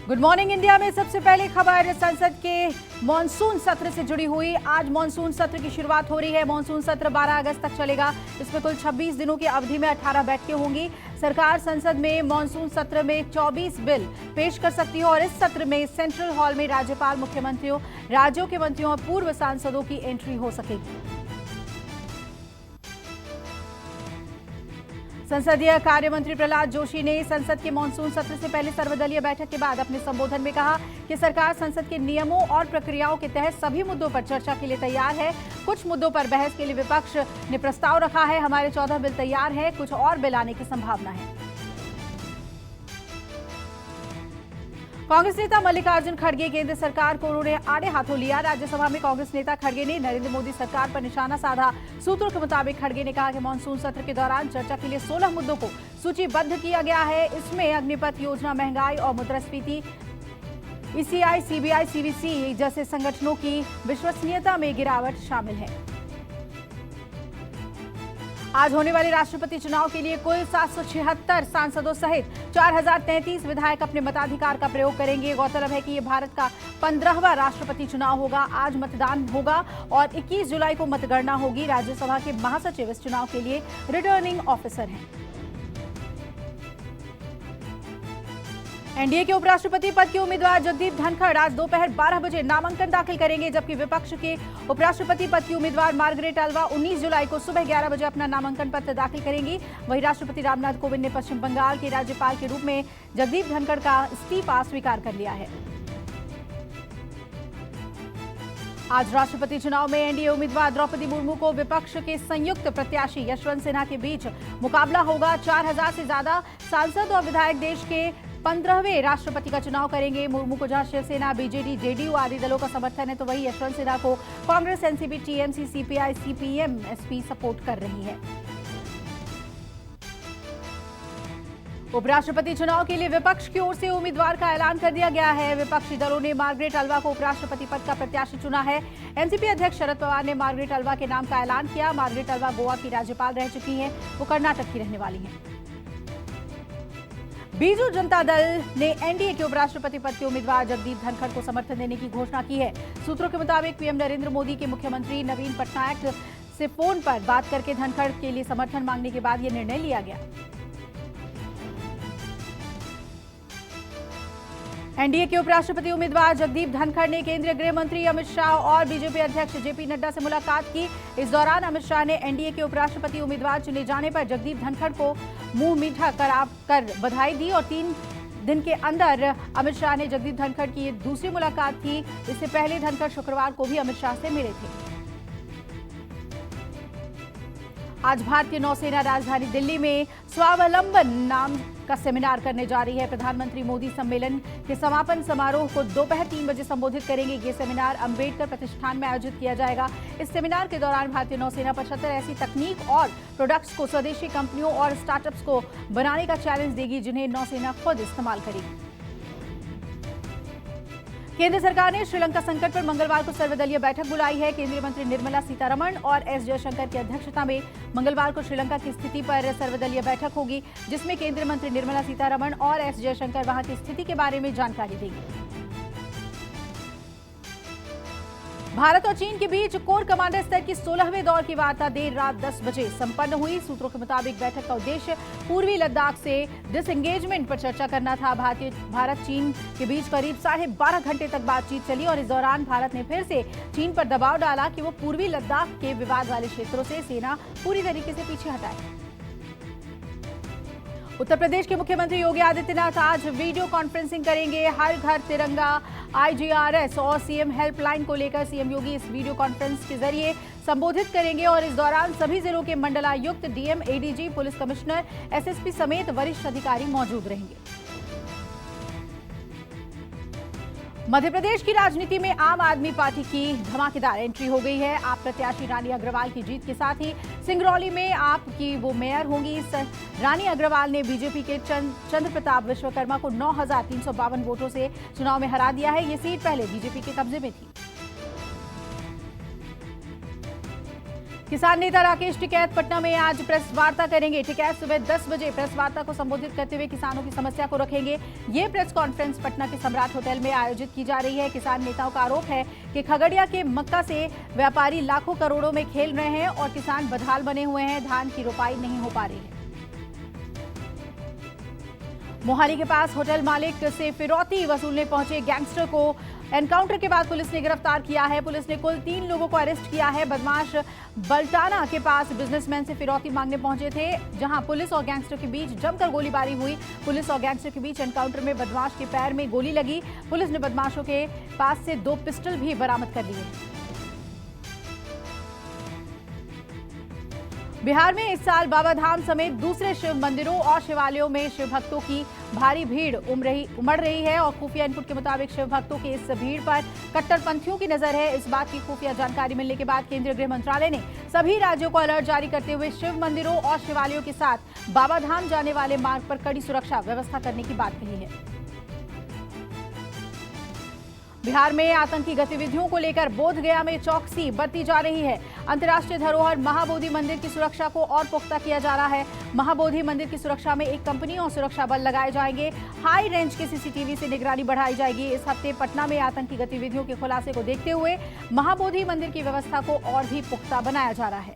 Good morning India में सबसे पहले खबर संसद के मॉनसून सत्र से जुड़ी हुई। आज मॉनसून सत्र की शुरुआत हो रही है। मॉनसून सत्र 12 अगस्त तक चलेगा। इसमें कुल 26 दिनों की अवधि में 18 बैठकें होंगी। सरकार संसद में मॉनसून सत्र में 24 बिल पेश कर सकती है और इस सत्र में सेंट्रल हॉल में राज्यपाल, मुख्यमंत्रियों, राज्यों के मंत्रियों और पूर्व सांसदों की एंट्री हो सकेगी। संसदीय कार्य मंत्री प्रहलाद जोशी ने संसद के मॉनसून सत्र से पहले सर्वदलीय बैठक के बाद अपने संबोधन में कहा कि सरकार संसद के नियमों और प्रक्रियाओं के तहत सभी मुद्दों पर चर्चा के लिए तैयार है। कुछ मुद्दों पर बहस के लिए विपक्ष ने प्रस्ताव रखा है। हमारे 14 बिल तैयार है, कुछ और बिल आने की संभावना है। कांग्रेस नेता मल्लिकार्जुन खड़गे, केंद्र सरकार को उन्होंने आड़े हाथों लिया। राज्यसभा में कांग्रेस नेता खड़गे ने नरेंद्र मोदी सरकार पर निशाना साधा। सूत्रों के मुताबिक खड़गे ने कहा कि मॉनसून सत्र के दौरान चर्चा के लिए 16 मुद्दों को सूचीबद्ध किया गया है। इसमें अग्निपथ योजना, महंगाई और मुद्रास्फीति, ईसीआई, सीबीआई, सीवीसी जैसे संगठनों की विश्वसनीयता में गिरावट शामिल है। आज होने वाले राष्ट्रपति चुनाव के लिए कुल 776 सांसदों सहित 4033 विधायक अपने मताधिकार का प्रयोग करेंगे। गौरतलब है कि ये भारत का 15वां राष्ट्रपति चुनाव होगा। आज मतदान होगा और 21 जुलाई को मतगणना होगी। राज्यसभा के महासचिव इस चुनाव के लिए रिटर्निंग ऑफिसर हैं। एनडीए के उपराष्ट्रपति पद के उम्मीदवार जगदीप धनखड़ आज दोपहर 12 बजे नामांकन दाखिल करेंगे, जबकि विपक्ष के उपराष्ट्रपति पद की उम्मीदवार मार्गरेट अल्वा 19 जुलाई को सुबह 11 बजे अपना नामांकन पत्र दाखिल करेंगी। वहीं राष्ट्रपति रामनाथ कोविंद ने पश्चिम बंगाल के राज्यपाल के रूप में जगदीप धनखड़ का इस्तीफा स्वीकार कर लिया है। आज राष्ट्रपति चुनाव में एनडीए उम्मीदवार द्रौपदी मुर्मू को विपक्ष के संयुक्त प्रत्याशी यशवंत सिन्हा के बीच मुकाबला होगा। 4000 से ज्यादा सांसद और विधायक देश के 15वें राष्ट्रपति का चुनाव करेंगे। मुर्मू को जहां शिवसेना, बीजेडी, जेडीयू आदि दलों का समर्थन है, तो वहीं यशवंत सिन्हा को Congress, NCP, TMC, CPI, CPM, SP support कर रही है। उपराष्ट्रपति चुनाव के लिए विपक्ष की ओर से उम्मीदवार का ऐलान कर दिया गया है। विपक्षी दलों ने मार्गरेट अल्वा को उपराष्ट्रपति पद का प्रत्याशी चुना है। एनसीपी अध्यक्ष शरद पवार ने मार्गरेट अल्वा के नाम का ऐलान किया। मार्गरेट अल्वा गोवा की राज्यपाल रह चुकी हैं, वो कर्नाटक की रहने वाली हैं। बीजू जनता दल ने एनडीए के उपराष्ट्रपति पद के उम्मीदवार जगदीप धनखड़ को समर्थन देने की घोषणा की है। सूत्रों के मुताबिक पीएम नरेंद्र मोदी के मुख्यमंत्री नवीन पटनायक से फोन पर बात करके धनखड़ के लिए समर्थन मांगने के बाद यह निर्णय लिया गया। एनडीए के उपराष्ट्रपति उम्मीदवार जगदीप धनखड़ ने केंद्रीय गृह मंत्री अमित शाह और बीजेपी अध्यक्ष जेपी नड्डा से मुलाकात की। इस दौरान अमित शाह ने एनडीए के उपराष्ट्रपति उम्मीदवार चुने जाने पर जगदीप धनखड़ को मुंह मीठा कर बधाई दी और 3 दिन के अंदर अमित शाह ने जगदीप धनखड़ की ये दूसरी मुलाकात थी। इससे पहले धनखड़ शुक्रवार को भी अमित शाह से मिले थे। आज भारतीय नौसेना राजधानी दिल्ली में स्वावलंबन नाम का सेमिनार करने जा रही है। प्रधानमंत्री मोदी सम्मेलन के समापन समारोह को दोपहर 3 बजे संबोधित करेंगे। ये सेमिनार अंबेडकर प्रतिष्ठान में आयोजित किया जाएगा। इस सेमिनार के दौरान भारतीय नौसेना 75 ऐसी तकनीक और प्रोडक्ट्स को स्वदेशी कंपनियों और स्टार्टअप्स को बनाने का चैलेंज देगी, जिन्हें नौसेना खुद इस्तेमाल करेगी। केंद्र सरकार ने श्रीलंका संकट पर मंगलवार को सर्वदलीय बैठक बुलाई है। केंद्रीय मंत्री निर्मला सीतारमण और एस जयशंकर की अध्यक्षता में मंगलवार को श्रीलंका की स्थिति पर सर्वदलीय बैठक होगी, जिसमें केंद्रीय मंत्री निर्मला सीतारमण और एस जयशंकर वहां की स्थिति के बारे में जानकारी देंगे। भारत और चीन के बीच कोर कमांडर स्तर की 16वें दौर की वार्ता देर रात 10 बजे संपन्न हुई। सूत्रों के मुताबिक बैठक का उद्देश्य पूर्वी लद्दाख से डिसएंगेजमेंट पर चर्चा करना था। भारत चीन के बीच करीब 12.5 घंटे तक बातचीत चली और इस दौरान भारत ने फिर से चीन पर दबाव डाला कि वो पूर्वी लद्दाख के विवाद वाले क्षेत्रों से सेना पूरी तरीके से पीछे हटाए। उत्तर प्रदेश के मुख्यमंत्री योगी आदित्यनाथ आज वीडियो कॉन्फ्रेंसिंग करेंगे। हर घर तिरंगा, आईजीआरएस और सीएम हेल्पलाइन को लेकर सीएम योगी इस वीडियो कॉन्फ्रेंस के जरिए संबोधित करेंगे और इस दौरान सभी जिलों के मंडलायुक्त, DM, ADG, police commissioner, SSP समेत वरिष्ठ अधिकारी मौजूद रहेंगे। मध्य प्रदेश की राजनीति में आम आदमी पार्टी की धमाकेदार एंट्री हो गई है। आप प्रत्याशी रानी अग्रवाल की जीत के साथ ही सिंगरौली में आप की वो मेयर होंगी। रानी अग्रवाल ने बीजेपी के चंद्र प्रताप विश्वकर्मा को 9352 वोटों से चुनाव में हरा दिया है। ये सीट पहले बीजेपी के कब्जे में थी। किसान नेता राकेश टिकैत पटना में आज प्रेस वार्ता करेंगे। टिकैत सुबह 10 बजे प्रेस वार्ता को संबोधित करते हुए किसानों की समस्या को रखेंगे। ये प्रेस कॉन्फ्रेंस पटना के सम्राट होटल में आयोजित की जा रही है। किसान नेताओं का आरोप है कि खगड़िया के मक्का से व्यापारी लाखों करोड़ों में खेल रहे हैं और किसान बदहाल बने हुए हैं। धान की रोपाई नहीं हो पा रही है। मोहाली के पास होटल मालिक से फिरौती वसूलने पहुंचे गैंगस्टर को एनकाउंटर के बाद पुलिस ने गिरफ्तार किया है। पुलिस ने कुल 3 लोगों को अरेस्ट किया है। बदमाश बल्टाना के पास बिजनेसमैन से फिरौती मांगने पहुंचे थे, जहां पुलिस और गैंगस्टर के बीच जमकर गोलीबारी हुई। पुलिस और गैंगस्टर के बीच एनकाउंटर में बदमाश के पैर में गोली लगी। पुलिस ने बदमाशों के पास से 2 पिस्टल भी बरामद कर लिए। बिहार में इस साल बाबा धाम समेत दूसरे शिव मंदिरों और शिवालयों में शिव भक्तों की भारी भीड़ उमड़ रही है और खुफिया इनपुट के मुताबिक शिव भक्तों की इस भीड़ पर कट्टरपंथियों की नजर है। इस बात की खुफिया जानकारी मिलने के बाद केंद्रीय गृह मंत्रालय ने सभी राज्यों को अलर्ट जारी करते हुए शिव मंदिरों और शिवालयों के साथ बाबा धाम जाने वाले मार्ग पर कड़ी सुरक्षा व्यवस्था करने की बात कही है। बिहार में आतंकी गतिविधियों को लेकर बोधगया में चौकसी बरती जा रही है। अंतर्राष्ट्रीय धरोहर महाबोधि मंदिर की सुरक्षा को और पुख्ता किया जा रहा है। महाबोधि मंदिर की सुरक्षा में 1 कंपनी और सुरक्षा बल लगाए जाएंगे। हाई रेंज के सीसीटीवी से निगरानी बढ़ाई जाएगी। इस हफ्ते पटना में आतंकी गतिविधियों के खुलासे को देखते हुए महाबोधि मंदिर की व्यवस्था को और भी पुख्ता बनाया जा रहा है।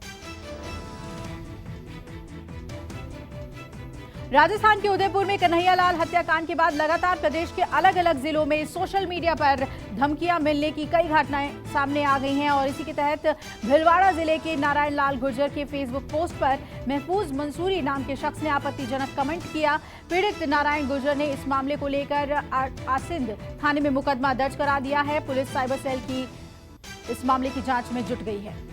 राजस्थान के उदयपुर में कन्हैयालाल हत्याकांड के बाद लगातार प्रदेश के अलग अलग जिलों में सोशल मीडिया पर धमकियां मिलने की कई घटनाएं सामने आ गई हैं और इसी के तहत भीलवाड़ा जिले के नारायण लाल गुर्जर के फेसबुक पोस्ट पर महफूज मंसूरी नाम के शख्स ने आपत्तिजनक कमेंट किया। पीड़ित नारायण गुर्जर ने इस मामले को लेकर आसिंद थाने में मुकदमा दर्ज करा दिया है। पुलिस साइबर सेल की इस मामले की जांच में जुट गई है।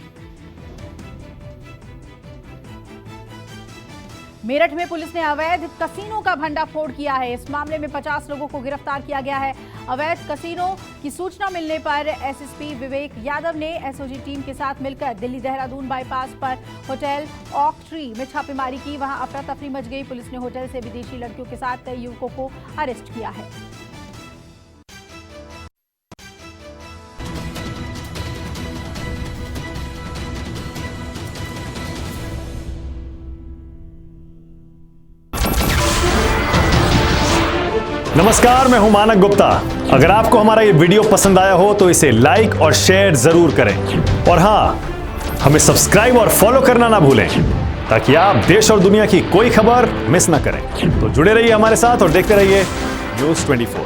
मेरठ में पुलिस ने अवैध कसीनो का भंडाफोड़ किया है। इस मामले में 50 लोगों को गिरफ्तार किया गया है। अवैध कसीनो की सूचना मिलने पर एसएसपी विवेक यादव ने एसओजी टीम के साथ मिलकर दिल्ली देहरादून बाईपास पर होटल ऑक ट्री में छापेमारी की। वहां अफरा तफरी मच गई। पुलिस ने होटल से विदेशी लड़कियों के साथ कई युवकों को अरेस्ट किया है। नमस्कार, मैं हूं मानक गुप्ता। अगर आपको हमारा ये वीडियो पसंद आया हो तो इसे लाइक और शेयर जरूर करें और हां, हमें सब्सक्राइब और फॉलो करना ना भूलें ताकि आप देश और दुनिया की कोई खबर मिस ना करें। तो जुड़े रहिए हमारे साथ और देखते रहिए न्यूज़ 24।